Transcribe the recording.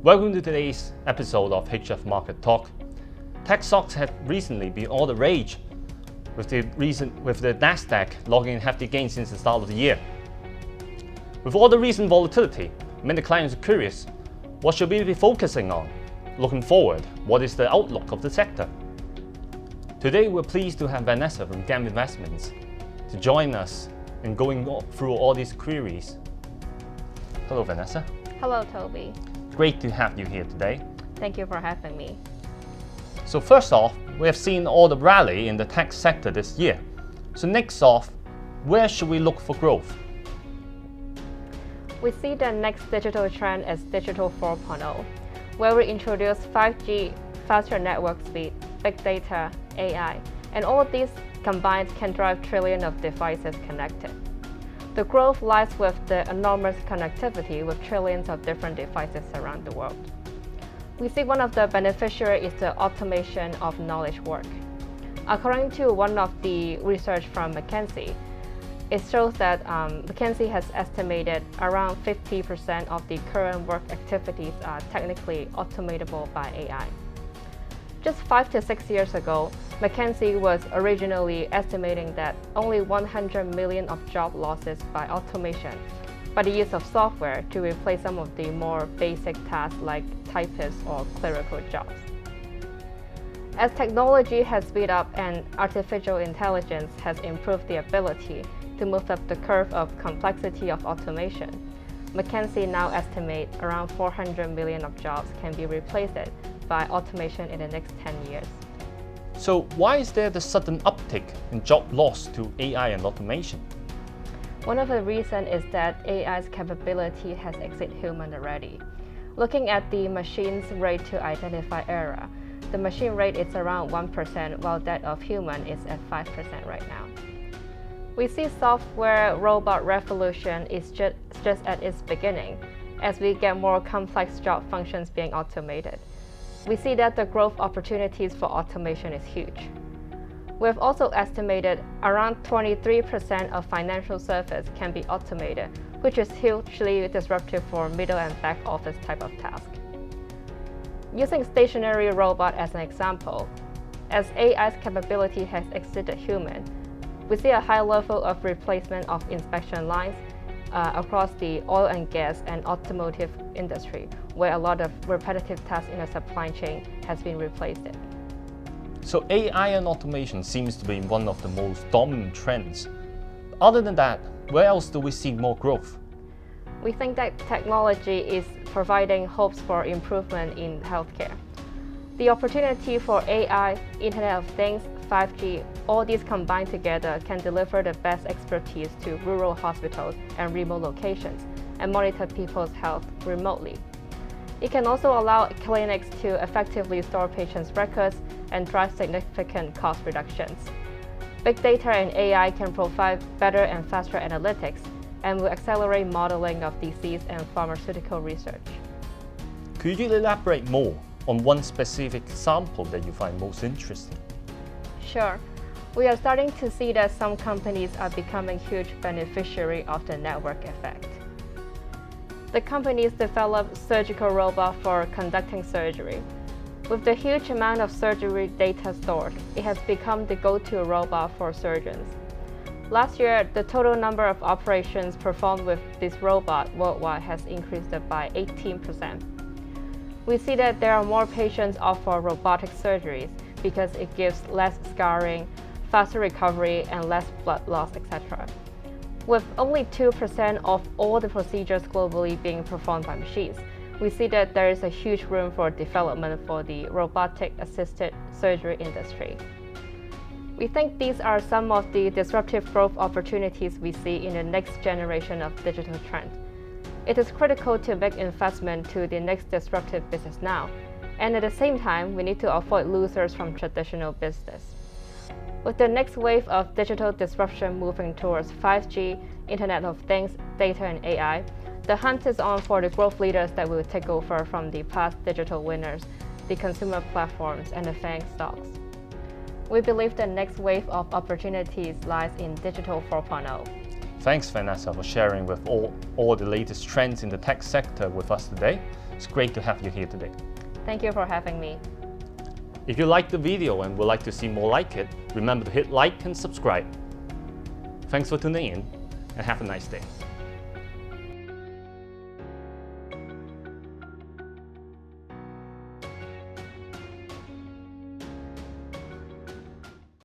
Welcome to today's episode of HF Market Talk. Tech stocks have recently been all the rage, with the Nasdaq logging in hefty gains since the start of the year. With all the recent volatility, many clients are curious, what should we be focusing on? Looking forward, what is the outlook of the sector? Today we're pleased to have Vanessa from GAM Investments to join us in going through all these queries. Hello Vanessa. Hello Toby. Great to have you here today. Thank you for having me. So first off, we have seen all the rally in the tech sector this year. So next off, where should we look for growth? We see the next digital trend as Digital 4.0, where we introduce 5G, faster network speed, big data, AI, and all of these combined can drive trillions of devices connected. The growth lies with the enormous connectivity with trillions of different devices around the world. We see one of the beneficiaries is the automation of knowledge work. According to one of the research from McKinsey, it shows that McKinsey has estimated around 50% of the current work activities are technically automatable by AI. Just 5 to 6 years ago, McKinsey was originally estimating that only 100 million of job losses by automation, by the use of software to replace some of the more basic tasks like typists or clerical jobs. As technology has speed up and artificial intelligence has improved the ability to move up the curve of complexity of automation, McKinsey now estimates around 400 million of jobs can be replaced by automation in the next 10 years. So why is there the sudden uptick in job loss to AI and automation? One of the reasons is that AI's capability has exceeded human already. Looking at the machine's rate to identify error, the machine rate is around 1%, while that of human is at 5% right now. We see software robot revolution is just at its beginning, as we get more complex job functions being automated. We see that the growth opportunities for automation is huge. We've also estimated around 23% of financial service can be automated, which is hugely disruptive for middle and back office type of task. Using stationary robot as an example, as AI's capability has exceeded human, we see a high level of replacement of inspection lines across the oil and gas and automotive industry, where a lot of repetitive tasks in the supply chain has been replaced. So AI and automation seems to be one of the most dominant trends. Other than that, where else do we see more growth? We think that technology is providing hopes for improvement in healthcare. The opportunity for AI, Internet of Things, 5G, all these combined together can deliver the best expertise to rural hospitals and remote locations and monitor people's health remotely. It can also allow clinics to effectively store patients' records and drive significant cost reductions. Big data and AI can provide better and faster analytics and will accelerate modeling of disease and pharmaceutical research. Could you elaborate more on one specific example that you find most interesting? Sure. We are starting to see that some companies are becoming huge beneficiaries of the network effect. The companies develop surgical robots for conducting surgery. With the huge amount of surgery data stored, it has become the go-to robot for surgeons. Last year, the total number of operations performed with this robot worldwide has increased by 18%. We see that there are more patients opt for robotic surgeries because it gives less scarring, faster recovery, and less blood loss, etc. With only 2% of all the procedures globally being performed by machines, we see that there is a huge room for development for the robotic-assisted surgery industry. We think these are some of the disruptive growth opportunities we see in the next generation of digital trend. It is critical to make investment to the next disruptive business now, and at the same time, we need to avoid losers from traditional business. With the next wave of digital disruption moving towards 5G, Internet of Things, data and AI, the hunt is on for the growth leaders that will take over from the past digital winners, the consumer platforms and the FANG stocks. We believe the next wave of opportunities lies in Digital 4.0. Thanks, Vanessa, for sharing with all the latest trends in the tech sector with us today. It's great to have you here today. Thank you for having me. If you liked the video and would like to see more like it, remember to hit like and subscribe. Thanks for tuning in, and have a nice day.